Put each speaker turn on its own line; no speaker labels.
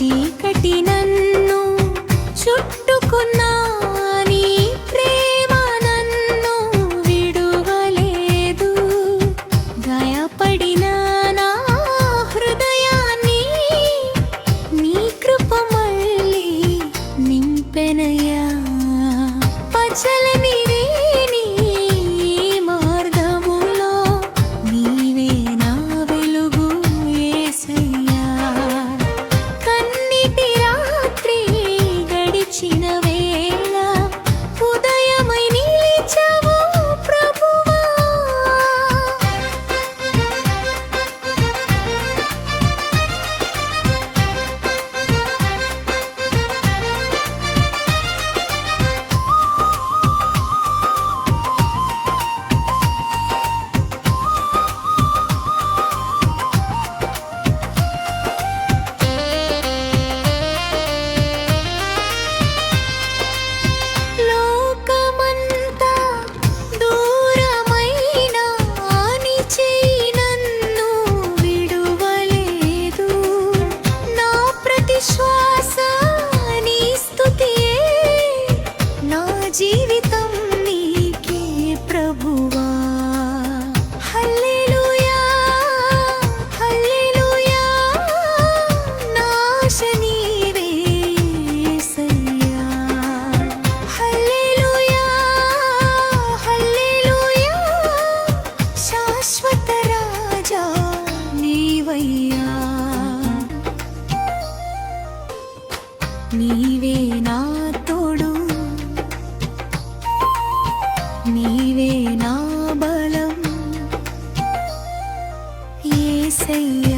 చీకటి నన్ను చుట్టుకున్నా నీ ప్రేమ నన్ను విడువలేదు. గాయపడిన నా హృదయాన్ని నీ కృప మళ్ళీ నింపెనయ్యా. పచ్చలని నీ మార్గములో నీవే నా వెలుగు యేసయ్యా. కన్నీటి రాత్రి గడిచిన వేళ ఉదయమై నిలిచావు ప్రభువా. లోకమంతా దూరమైనా నీ చెయ్యి నన్ను విడువలేదు. నా ప్రతి శ్వాస నీ స్తుతియే, నా జీవితం నీకే ప్రభువా. హల్లెలూయా హల్లెలూయా, నా ఆశ నీవే యేసయ్యా. హల్లెలూయా హల్లెలూయా, శాశ్వత రాజా నీవయ్యా. నీవే నా తోడు, నీవే నా బలం యేసయ్యా.